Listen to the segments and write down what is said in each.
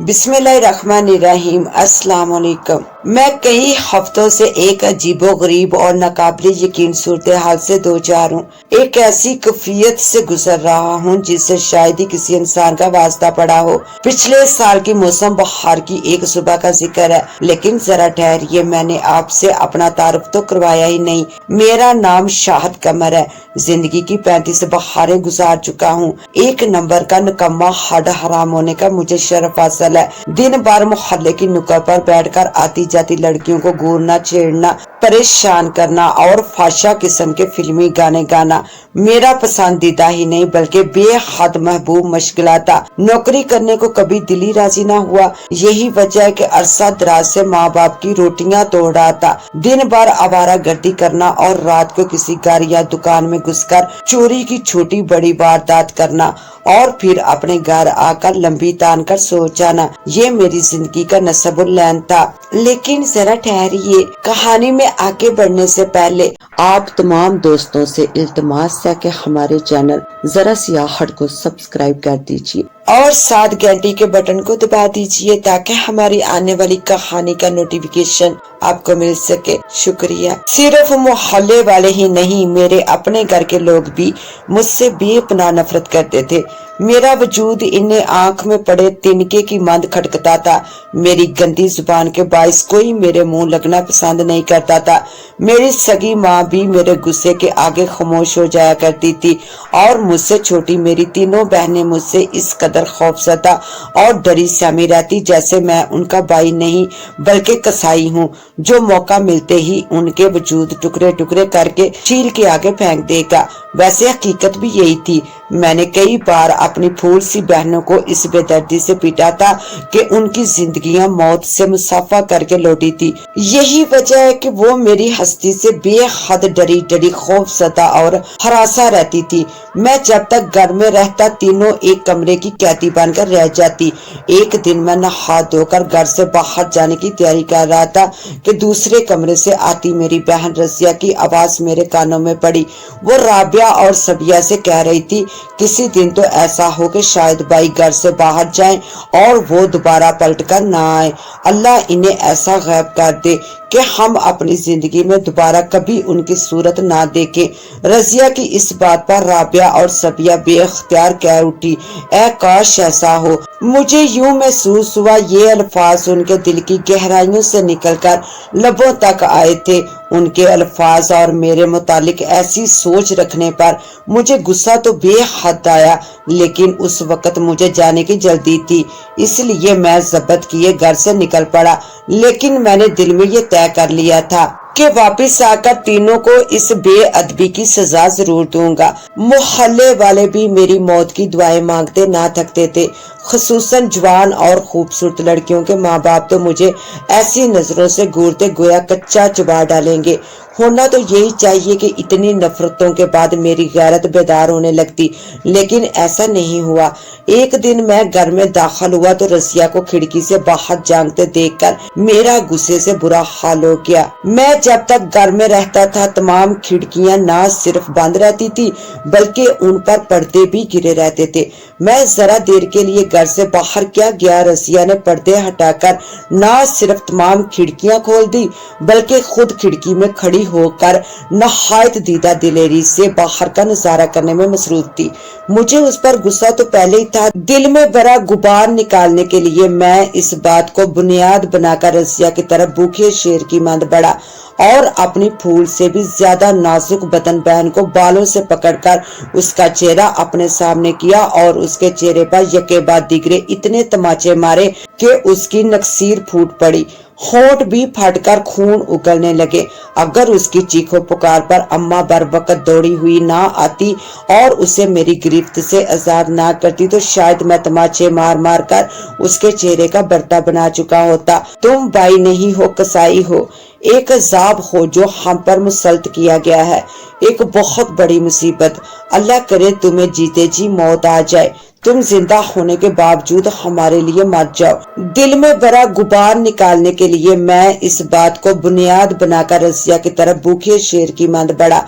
بسم اللہ الرحمن الرحیم۔ السلام علیکم۔ میں کئی ہفتوں سے ایک عجیب و غریب اور ناقابل یقین صورتحال سے دوچار ہوں۔ ایک ایسی کیفیت سے گزر رہا ہوں جس سے شاید ہی کسی انسان کا واسطہ پڑا ہو۔ پچھلے سال کی موسم بہار کی ایک صبح کا ذکر ہے، لیکن ذرا ٹھہریے، میں نے آپ سے اپنا تعارف تو کروایا ہی نہیں۔ میرا نام شاہد قمر ہے۔ زندگی کی 35 بہاریں گزار چکا ہوں۔ ایک نمبر کا نکما ہڈ حرام ہونے کا مجھے شرف حاصل ہے۔ دن بھر محلے کی نکڑ پر بیٹھ کر آتی جاتی لڑکیوں کو گورنا، چھیڑنا، پریشان کرنا اور فحشہ قسم کے فلمی گانے گانا میرا پسندیدہ ہی نہیں بلکہ بے حد محبوب مشغلہ تھا۔ نوکری کرنے کو کبھی دل ہی راضی نہ ہوا۔ یہی وجہ ہے کہ عرصہ دراز سے ماں باپ کی روٹیاں توڑ رہا تھا۔ دن بھر آوارہ گردی کرنا اور رات کو کسی گھر یا دکان میں گھس کر چوری کی چھوٹی بڑی واردات کرنا اور پھر اپنے گھر آ کر لمبی تان کر سو جانا، یہ میری زندگی کا نصب العین تھا۔ لیکن ذرا ٹھہریے، کہانی میں آگے بڑھنے سے پہلے آپ تمام دوستوں سے التماس ہے کہ ہمارے چینل ذرا سیاحت کو سبسکرائب کر دیجیے اور ساتھ گھنٹی کے بٹن کو دبا دیجیے تاکہ ہماری آنے والی کہانی کا نوٹیفیکیشن آپ کو مل سکے۔ شکریہ۔ صرف محلے والے ہی نہیں، میرے اپنے گھر کے لوگ بھی مجھ سے بے پناہ نفرت کرتے تھے۔ میرا وجود انہیں آنکھ میں پڑے تنکے کی ماند کھٹکتا تھا۔ میری گندی زبان کے باعث کوئی میرے منہ لگنا پسند نہیں کرتا تھا۔ میری سگی ماں بھی میرے غصے کے آگے خاموش ہو جایا کرتی تھی اور مجھ سے چھوٹی میری تینوں بہنیں مجھ سے اس قدر خوفزدہ اور ڈری سہمی رہتی جیسے میں ان کا بھائی نہیں بلکہ کسائی ہوں جو موقع ملتے ہی ان کے وجود ٹکڑے ٹکڑے کر کے چیل کے آگے پھینک دے گا۔ ویسے حقیقت بھی یہی تھی۔ میں نے کئی بار اپنی پھول سی بہنوں کو اس بے دردی سے پیٹا تھا کہ ان کی زندگیاں موت سے مسافہ کر کے لوٹی تھی۔ یہی وجہ ہے کہ وہ میری ہستی سے بے حد ڈری ڈری خوفزدہ اور ہراساں رہتی تھی۔ میں جب تک گھر میں رہتا تینوں ایک کمرے کی قیدی بن کر رہ جاتی۔ ایک دن میں نہا دھو کر گھر سے باہر جانے کی تیاری کر رہا تھا کہ دوسرے کمرے سے آتی میری بہن رضیہ کی آواز میرے کانوں میں پڑی۔ وہ رابعہ اور سبیہ سے کہہ رہی تھی، کسی دن تو ایسا ہو کہ شاید بھائی گھر سے باہر جائیں اور وہ دوبارہ پلٹ کر نہ آئے۔ اللہ انہیں ایسا غائب کر دے کہ ہم اپنی زندگی میں دوبارہ کبھی ان کی صورت نہ دیکھیں۔ رضیہ کی اس بات پر رابعہ اور سبیہ بے اختیار کہہ اٹھی، اے کاش ایسا ہو۔ مجھے یوں محسوس ہوا یہ الفاظ ان کے دل کی گہرائیوں سے نکل کر لبوں تک آئے تھے۔ ان کے الفاظ اور میرے متعلق ایسی سوچ رکھنے پر مجھے غصہ تو بے حد آیا، لیکن اس وقت مجھے جانے کی جلدی تھی، اس لیے میں ضبط کیے گھر سے نکل پڑا۔ لیکن میں نے دل میں یہ طے کر لیا تھا کہ واپس آ کر تینوں کو اس بے ادبی کی سزا ضرور دوں گا۔ محلے والے بھی میری موت کی دعائیں مانگتے نہ تھکتے تھے، خصوصاً جوان اور خوبصورت لڑکیوں کے ماں باپ تو مجھے ایسی نظروں سے گورتے گویا کچا چبا ڈالیں گے۔ ہونا تو یہی چاہیے کہ اتنی نفرتوں کے بعد میری غیرت بیدار ہونے لگتی، لیکن ایسا نہیں ہوا۔ ایک دن میں گھر میں داخل ہوا تو رضیہ کو کھڑکی سے باہر جھانکتے دیکھ کر میرا غصے سے برا حال ہو گیا۔ میں جب تک گھر میں رہتا تھا تمام کھڑکیاں نہ صرف بند رہتی تھی بلکہ ان پر پردے بھی گرے رہتے تھے۔ میں ذرا دیر کے لیے گھر سے باہر کیا گیا، رضیہ نے پردے ہٹا کر نہ صرف تمام کھڑکیاں کھول دی بلکہ خود کھڑکی میں کھڑی ہو کر نہایت دیدہ دلیری سے باہر کا نظارہ کرنے میں مصروف تھی۔ مجھے اس پر غصہ تو پہلے ہی تھا، دل میں بڑا غبار نکالنے کے لیے میں اس بات کو بنیاد بنا کر رضیہ کی طرف بھوکے شیر کی مانند بڑھا اور اپنی پھول سے بھی زیادہ نازک بدن بہن کو بالوں سے پکڑ کر اس کا چہرہ اپنے سامنے کیا اور اس کے چہرے پر یکے بعد دیگرے اتنے تماچے مارے کہ اس کی نکسیر پھوٹ پڑی، ہونٹ بھی پھٹ کر خون اگلنے لگے۔ اگر اس کی چیخو پکار پر اماں بر وقت دوڑی ہوئی نہ آتی اور اسے میری گرفت سے آزاد نہ کرتی تو شاید میں تماچے مار مار کر اس کے چہرے کا برتا بنا چکا ہوتا۔ تم بھائی نہیں ہو، کسائی ہو، ایک عذاب ہو جو ہم پر مسلط کیا گیا ہے، ایک بہت بڑی مصیبت۔ اللہ کرے تمہیں جیتے جی موت آ جائے، تم زندہ ہونے کے باوجود ہمارے لیے مت جاؤ۔ دل میں بڑا غبار نکالنے کے لیے میں اس بات کو بنیاد بنا کر رضیہ کی طرف بھوکے شیر کی مانند بڑھا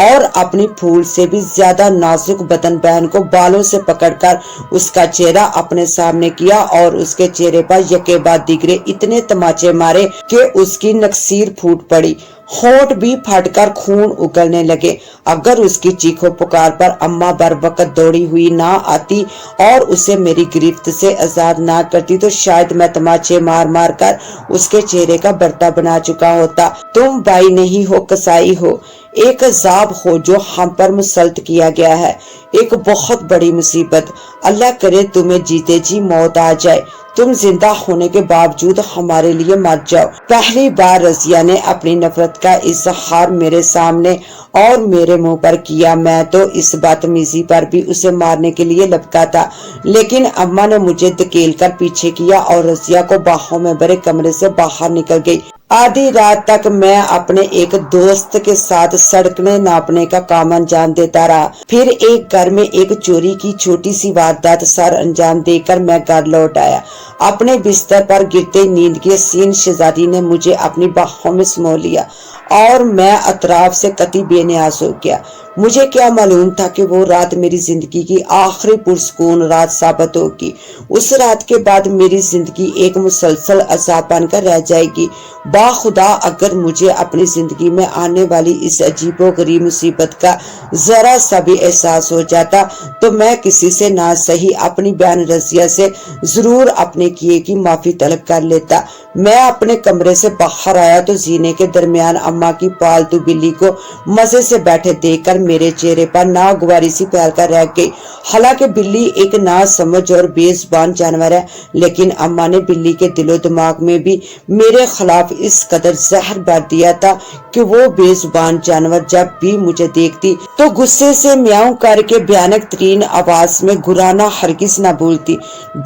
اور اپنی پھول سے بھی زیادہ نازک بدن بہن کو بالوں سے پکڑ کر اس کا چہرہ اپنے سامنے کیا اور اس کے چہرے پر یکے بعد دیگرے اتنے تماچے مارے کہ اس کی نکسیر پھوٹ پڑی، ہونٹ بھی پھٹ کر خون اگلنے لگے۔ اگر اس کی چیخو پکار پر اماں بر وقت دوڑی ہوئی نہ آتی اور اسے میری گرفت سے آزاد نہ کرتی تو شاید میں تماچے مار مار کر اس کے چہرے کا برتا بنا چکا ہوتا۔ تم بائی نہیں ہو، کسائی ہو، ایک عذاب ہو جو ہم پر مسلط کیا گیا ہے، ایک بہت بڑی مصیبت۔ اللہ کرے تمہیں جیتے جی موت آ جائے، تم زندہ ہونے کے باوجود ہمارے لیے مت جاؤ۔ پہلی بار رضیہ نے اپنی نفرت کا اظہار میرے سامنے اور میرے منہ پر کیا۔ میں تو اس بدتمیزی پر بھی اسے مارنے کے لیے لپکا تھا، لیکن اماں نے مجھے دھکیل کر پیچھے کیا اور رضیہ کو باہوں میں بھرے کمرے سے باہر نکل گئی۔ آدھی رات تک میں اپنے ایک دوست کے ساتھ سڑکیں ناپنے کا کام انجام دیتا رہا۔ پھر ایک گھر میں ایک چوری کی چھوٹی سی واردات سر انجام دے کر میں گھر لوٹ آیا۔ اپنے بستر پر گرتے نیند کی حسین شہزادی نے مجھے اپنی باہوں میں سمو لیا اور میں اطراف سے قطعی بے نیاز ہو گیا۔ مجھے کیا معلوم تھا کہ وہ رات میری زندگی کی آخری پرسکون رات ثابت ہوگی۔ اس رات کے بعد میری زندگی ایک مسلسل عذاب بن کر رہ جائے گی۔ باخدا اگر مجھے اپنی زندگی میں آنے والی اس عجیب و غریب مصیبت کا ذرا سا بھی احساس ہو جاتا تو میں کسی سے نہ سہی اپنی بہن رضیہ سے ضرور اپنے کیے کی معافی طلب کر لیتا۔ میں اپنے کمرے سے باہر آیا تو زینے کے درمیان اماں کی پالتو بلی کو مزے سے بیٹھے دیکھ کر میرے چہرے پر ناگواری سی پھیل کر رہ گئی۔ حالانکہ بلی ایک نا سمجھ اور بے زبان جانور ہے، لیکن اماں نے بلی کے دل و دماغ میں بھی میرے خلاف اس قدر زہر بھر دیا تھا کہ وہ بے زبان جانور جب بھی مجھے دیکھتی تو غصے سے میاؤں کر کے بھیانک ترین آواز میں گرانا ہرگز نہ بھولتی۔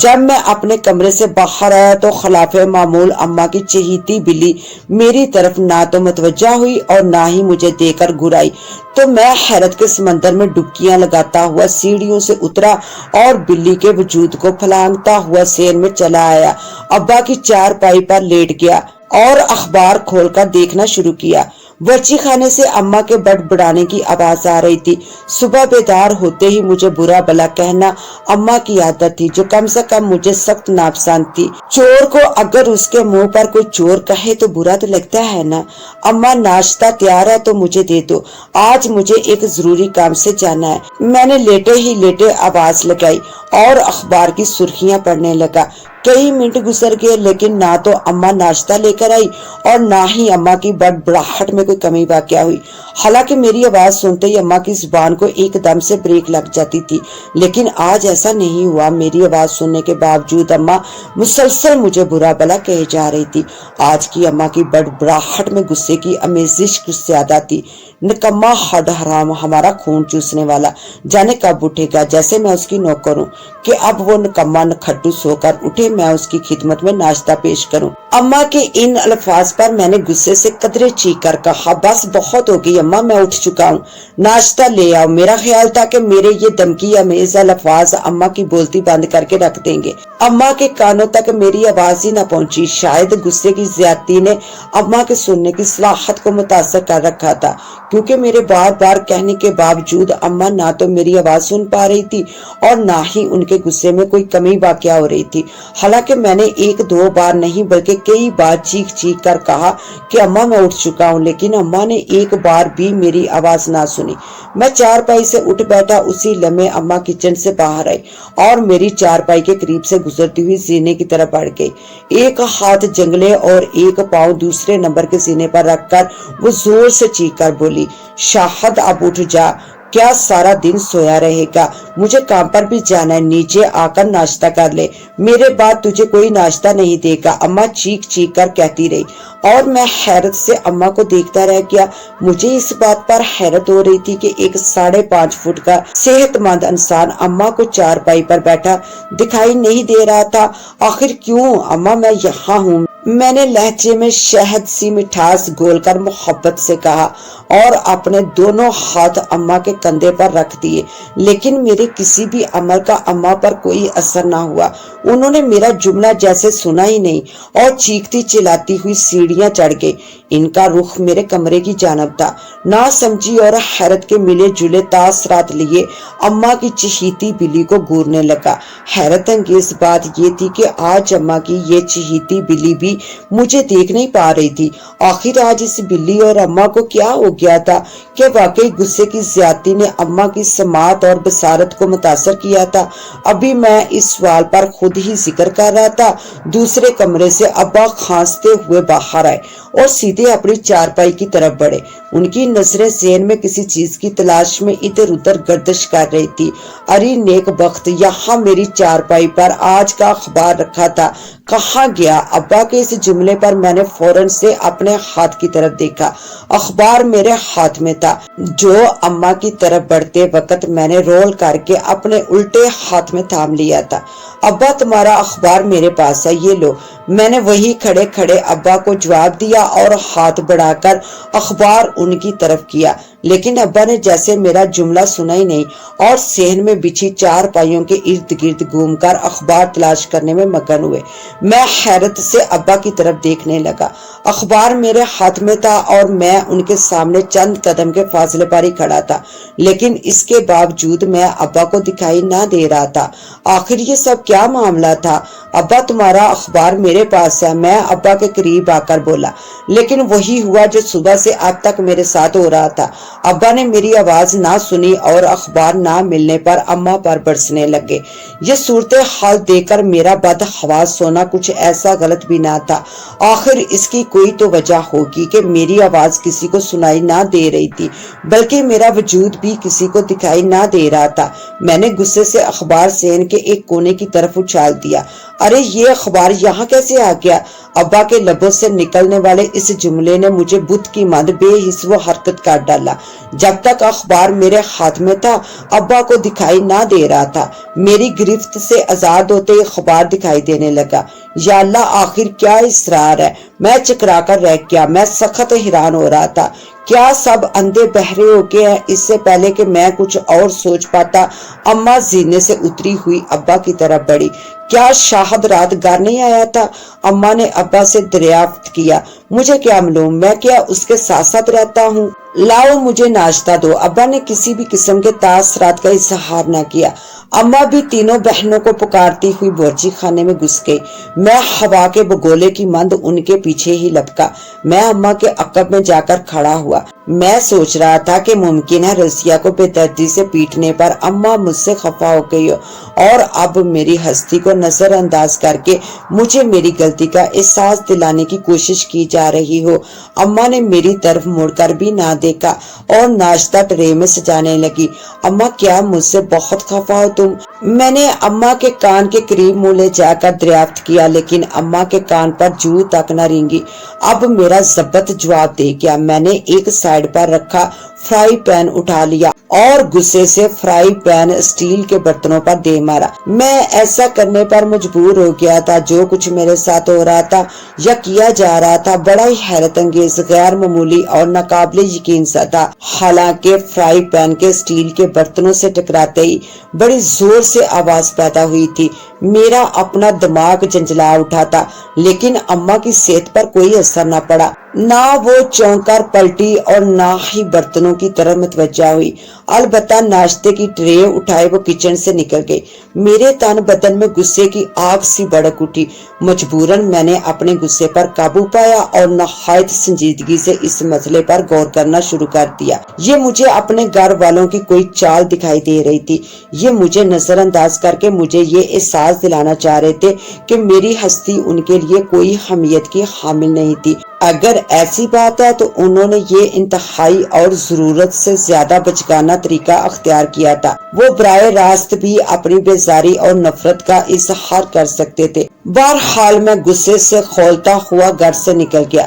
جب میں اپنے کمرے سے باہر آیا تو خلاف معمول اماں کی چہیتی بلی میری طرف نہ تو متوجہ ہوئی اور نہ ہی مجھے دیکھ کر گرائی، تو میں حیرت کے سمندر میں ڈبکیاں لگاتا ہوا سیڑھیوں سے اترا اور بلی کے وجود کو پھلانگتا ہوا سین میں چلا آیا، ابا کی چارپائی پر لیٹ گیا اور اخبار کھول کر دیکھنا شروع کیا۔ ورچی خانے سے اماں کے بڑبڑانے کی آواز آ رہی تھی۔ صبح بیدار ہوتے ہی مجھے برا بلا کہنا اماں کی عادت تھی، جو کم سے کم مجھے سخت ناپسند تھی۔ چور کو اگر اس کے منہ پر کوئی چور کہے تو برا تو لگتا ہے نا۔ اماں ناشتہ تیار ہے تو مجھے دے دو، آج مجھے ایک ضروری کام سے جانا ہے۔ میں نے لیٹے ہی لیٹے آواز لگائی اور اخبار کی سرخیاں پڑھنے لگا۔ کئی منٹ گزر گئے لیکن نہ تو اماں ناشتہ لے کر آئی اور نہ ہی اماں کی بڑبڑاہٹ میں کوئی کمی واقع ہوئی۔ حالانکہ میری آواز سنتے ہی اماں کی زبان کو ایک دم سے بریک لگ جاتی تھی، لیکن آج ایسا نہیں ہوا۔ میری آواز سننے کے باوجود اماں مسلسل مجھے برا بلا کہے جا رہی تھی۔ آج کی اماں کی بڑبڑاہٹ میں غصے کی آمیزش کچھ زیادہ تھی۔ نکما ہڈ حرام، ہمارا خون چوسنے والا، جانے کب اٹھے گا، جیسے میں اس کی نوکر ہوں کہ اب وہ نکما کھٹو سو کر اٹھے میں اس کی خدمت میں ناشتہ پیش کروں۔ اماں کے ان الفاظ پر میں نے غصے سے قدرے چیخ کر کہا، بس بہت ہو گئی اماں، میں اٹھ چکا ہوں، ناشتہ لے آؤ۔ میرا خیال تھا کہ میرے یہ دھمکی امیز الفاظ اماں کی بولتی بند کر کے رکھ دیں گے۔ اماں کے کانوں تک میری آواز ہی نہ پہنچی۔ شاید غصے کی زیادتی نے اماں کے سننے کی صلاحیت کو متاثر کر رکھا تھا، کیونکہ میرے بار بار کہنے کے باوجود اماں نہ تو میری آواز سن پا رہی تھی اور نہ ہی ان کے غصے میں کوئی کمی واقع ہو رہی تھی۔ حالانکہ میں نے ایک دو بار نہیں بلکہ کئی بار چیخ چیخ کر کہا کہ اماں میں اٹھ چکا ہوں، لیکن اماں نے ایک بار بھی میری آواز نہ سنی۔ میں چارپائی سے اٹھ بیٹھا، اسی لمحے اماں کچن سے باہر آئی اور میری چارپائی کے قریب سے گزرتی ہوئی زینے کی طرف بڑھ گئی۔ ایک ہاتھ جنگلے اور ایک پاؤں دوسرے نمبر کے سینے پر رکھ کر وہ زور سے چیخ کر بولی، شاہد اب اٹھ جا، کیا سارا دن سویا رہے گا؟ مجھے کام پر بھی جانا ہے، نیچے آ کر ناشتہ کر لے، میرے بعد تجھے کوئی ناشتہ نہیں دے گا، اماں چیخ چیخ کر کہتی رہی اور میں حیرت سے اماں کو دیکھتا رہ گیا۔ مجھے اس بات پر حیرت ہو رہی تھی کہ ایک 5.5 فٹ کا صحت مند انسان اماں کو چارپائی پر بیٹھا دکھائی نہیں دے رہا تھا۔ آخر کیوں اماں، میں یہاں ہوں، میں نے لہجے میں شہد سی مٹھاس گھول کر محبت سے کہا اور اپنے دونوں ہاتھ اماں کے کندھے پر رکھ دیے، لیکن میرے کسی بھی عمل کا اماں پر کوئی اثر نہ ہوا۔ انہوں نے میرا جملہ جیسے سنا ہی نہیں اور چیختی چلاتی ہوئی سیڑھیاں چڑھ گئی۔ ان کا رخ میرے کمرے کی جانب تھا۔ نہ سمجھی اور حیرت کے ملے جلے تاثرات لیے اماں کی چہیتی بلی کو گورنے لگا۔ حیرت انگیز بات یہ تھی کہ آج اماں کی یہ چہیتی بلی بھی مجھے دیکھ نہیں پا رہی تھی۔ آخر آج اس بلی اور اماں کو کیا ہو گیا تھا کہ واقعی غصے کی زیادتی نے اماں کی سماعت اور بصارت کو متاثر کیا تھا؟ ابھی میں اس سوال پر خود ہی ذکر کر رہا تھا، دوسرے کمرے سے ابا کھانستے ہوئے باہر آئے اور سیدھے اپنی چارپائی کی طرف بڑھے۔ ان کی نظریں ذہن میں کسی چیز کی تلاش میں ادھر ادھر گردش کر رہی تھی۔ ارے نیک بخت، یہاں میری چارپائی پر آج کا اخبار رکھا تھا، کہاں گیا؟ ابا کے اس جملے پر میں نے فوراً سے اپنے ہاتھ کی طرف دیکھا۔ اخبار میرے ہاتھ میں تھا جو اماں کی طرف بڑھتے وقت میں نے رول کر کے اپنے الٹے ہاتھ میں تھام لیا تھا۔ ابا تمہارا اخبار میرے پاس ہے، یہ لو۔ میں نے وہی کھڑے کھڑے ابا کو جواب دیا اور ہاتھ بڑھا کر اخبار ان کی طرف کیا، لیکن ابا نے جیسے میرا جملہ سنا ہی نہیں اور صحن میں بچھی چار پائیوں کے ارد گرد گھوم کر اخبار تلاش کرنے میں مگن ہوئے۔ میں حیرت سے ابا کی طرف دیکھنے لگا۔ اخبار میرے ہاتھ میں تھا اور میں ان کے سامنے چند قدم کے فاصلے پر ہی کھڑا تھا، لیکن اس کے باوجود میں ابا کو دکھائی نہ دے رہا تھا۔ آخر یہ سب کیا معاملہ تھا؟ ابا تمہارا اخبار میرے پاس ہے، میں ابا کے قریب آ کر بولا، لیکن وہی ہوا جو صبح سے اب تک میرے ساتھ ہو رہا تھا۔ ابا نے میری آواز نہ سنی اور اخبار نہ ملنے پر اماں پر برسنے لگے۔ یہ صورتحال دیکھ کر میرا بد حواس ہونا کچھ ایسا غلط بھی نہ تھا۔ آخر اس کی کوئی تو وجہ ہوگی کہ میری آواز کسی کو سنائی نہ دے رہی تھی، بلکہ میرا وجود بھی کسی کو دکھائی نہ دے رہا تھا۔ میں نے غصے سے اخبار صحن کے ایک کونے کی طرف اچھال دیا۔ ارے یہ اخبار یہاں کیسے آ گیا؟ ابا کے لبوں سے نکلنے والے اس جملے نے مجھے بت کی ماند بے حس و حرکت کر ڈالا۔ جب تک اخبار میرے ہاتھ میں تھا ابا کو دکھائی نہ دے رہا تھا، میری گرفت سے آزاد ہوتے ہی اخبار دکھائی دینے لگا۔ یا اللہ، آخر کیا اسرار ہے؟ میں چکرا کر رہ گیا۔ میں سخت حیران ہو رہا تھا۔ کیا سب اندھے بہرے ہو کے ہیں؟ اس سے پہلے کہ میں کچھ اور سوچ پاتا اماں زینے سے اتری ہوئی ابا کی طرف بڑھی۔ کیا شاہد رات گھر نہیں آیا تھا؟ اماں نے ابا سے دریافت کیا۔ مجھے کیا معلوم، میں کیا اس کے ساتھ ساتھ رہتا ہوں؟ لاؤ مجھے ناشتہ دو۔ ابا نے کسی بھی قسم کے تاثرات کا اظہار نہ کیا۔ اماں بھی تینوں بہنوں کو پکارتی ہوئی بورچی خانے میں گھس گئی۔ میں ہوا کے بگولے کی مند ان کے پیچھے ہی لپکا۔ میں اماں کے عقب میں جا کر کھڑا ہوا۔ میں سوچ رہا تھا کہ ممکن ہے رضیہ کو بے دردی سے پیٹنے پر اماں مجھ سے خفا ہو گئی ہو اور اب میری ہستی کو نظر انداز کر کے مجھے میری غلطی کا احساس دلانے کی کوشش کی جا رہی ہو۔ اماں نے میری طرف مڑ کر بھی نہ دیکھا اور ناشتہ ٹرے میں سجانے لگی۔ اماں کیا مجھ سے بہت خفا ہو تم؟ میں نے اماں کے کان کے قریب منہ لے جا کر دریافت کیا، لیکن اماں کے کان پر جوں تک نہ رینگی۔ اب میرا ضبط جواب دے گیا۔ میں نے ایک سائڈ پر رکھا فرائی پین اٹھا لیا اور غصے سے فرائی پین اسٹیل کے برتنوں پر دے مارا۔ میں ایسا کرنے پر مجبور ہو گیا تھا۔ جو کچھ میرے ساتھ ہو رہا تھا یا کیا جا رہا تھا بڑا ہی حیرت انگیز، غیر معمولی اور ناقابل یقین سا تھا۔ حالانکہ فرائی پین کے اسٹیل کے برتنوں سے ٹکراتے ہی بڑی زور سے آواز پیدا ہوئی تھی۔ میرا اپنا دماغ جھنجھلا اٹھا تھا، لیکن اماں کی صحت پر کوئی اثر نہ پڑا۔ نہ وہ چونک کر پلٹی اور نہ ہی برتنوں کی طرف متوجہ ہوئی۔ البتہ ناشتے کی ٹرے اٹھائے وہ کچن سے نکل گئی۔ میرے تن بدن میں غصے کی آگ سی بھڑک اٹھی۔ مجبوراً میں نے اپنے غصے پر قابو پایا اور نہایت سنجیدگی سے اس مسئلے پر غور کرنا شروع کر دیا۔ یہ مجھے اپنے گھر والوں کی کوئی چال دکھائی دے رہی تھی۔ یہ مجھے نظر انداز کر کے مجھے یہ احساس دلانا چاہ رہے تھے کہ میری ہستی ان کے لیے کوئی اہمیت کی حامل نہیں تھی۔ اگر ایسی بات ہے تو انہوں نے یہ انتہائی اور ضرورت سے زیادہ بچگانہ طریقہ اختیار کیا تھا۔ وہ براہ راست بھی اپنی بیزاری اور نفرت کا اظہار کر سکتے تھے۔ بہرحال میں غصے سے کھولتا ہوا گھر سے نکل گیا۔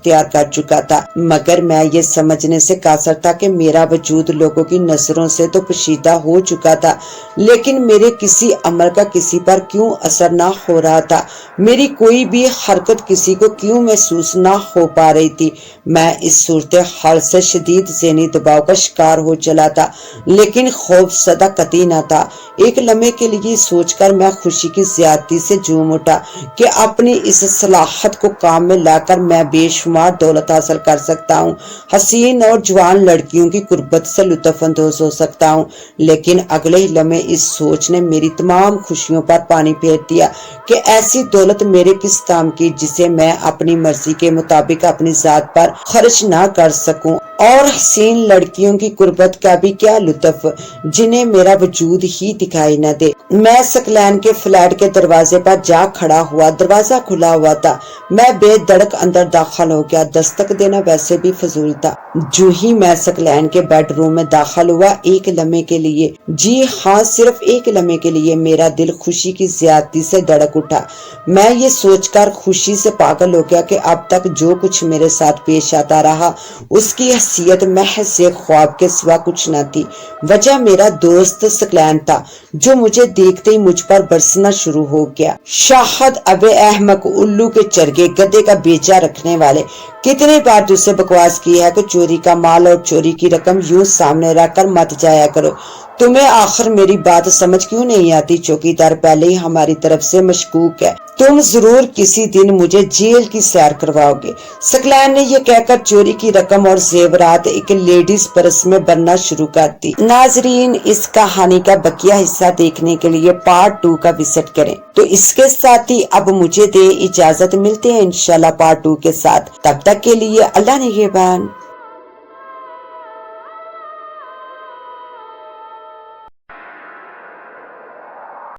اختیار کر چکا تھا، مگر میں یہ سمجھنے سے قاصر تھا کہ میرا وجود لوگوں کی نظروں سے تو پوشیدہ ہو چکا تھا، لیکن میرے کسی عمل کا کسی پر کیوں اثر نہ ہو رہا تھا، میری کوئی بھی حرکت کسی کو کیوں محسوس نہ ہو پا رہی تھی۔ میں اس صورتحال سے شدید ذہنی دباؤ کا شکار ہو چلا تھا، لیکن خوف زدہ قطعی نہ تھا۔ ایک لمحے کے لیے سوچ کر میں خوشی کی زیادتی سے جھوم اٹھا کہ اپنی اس صلاحیت کو کام میں لا کر میں بے شمار دولت حاصل کر سکتا ہوں، حسین اور جوان لڑکیوں کی قربت سے لطف اندوز ہو سکتا ہوں، لیکن اگلے ہی لمحے اس سوچ نے میری تمام خوشیوں پر پانی پھیر دیا کہ ایسی دولت میرے کس کام کی جسے میں اپنی مرضی کے مطابق اپنی ذات پر خرچ نہ کر سکوں، اور حسین لڑکیوں کی قربت کا بھی کیا لطف جنہیں میرا وجود ہی دکھائی نہ دے۔ میں سکلین کے فلیٹ کے دروازے پر جا کھڑا ہوا، دروازہ کھلا ہوا تھا، میں بے دھڑک اندر داخل ہو گیا، دستک دینا ویسے بھی فضول تھا۔ جو ہی میں سکلین کے بیڈ روم میں داخل ہوا، ایک لمحے کے لیے، جی ہاں صرف ایک لمحے کے لیے میرا دل خوشی کی زیادتی سے دھڑک اٹھا۔ میں یہ سوچ کر خوشی سے پاگل ہو گیا کہ اب تک جو کچھ میرے ساتھ پیش آتا رہا اس کی حیثیت محض ایک خواب کے سوا کچھ نہ تھی۔ وجہ میرا دوست سکلین تھا جو مجھے دیکھتے ہی مجھ پر برسنا شروع ہو گیا۔ شاہد ابے احمق، الو کے چرگے، گدے کا بیچا رکھنے والے، کتنے بار تجھ سے بکواس کی ہے کہ چوری کا مال اور چوری کی رقم یوں سامنے رکھ کر مت جایا کرو۔ تمہیں آخر میری بات سمجھ کیوں نہیں آتی؟ چوکیدار پہلے ہی ہماری طرف سے مشکوک ہے، تم ضرور کسی دن مجھے جیل کی سیر کرواؤ گے۔ سکلین نے یہ کہہ کر چوری کی رقم اور زیورات ایک لیڈیز پرس میں بھرنا شروع کر دی۔ ناظرین، اس کہانی کا بقیہ حصہ دیکھنے کے لیے پارٹ 2 کا وزٹ کریں۔ تو اس کے ساتھ ہی اب مجھے دے اجازت، ملتے ہیں انشاءاللہ پارٹ 2 کے ساتھ، تب تک کے لیے اللہ نگہبان۔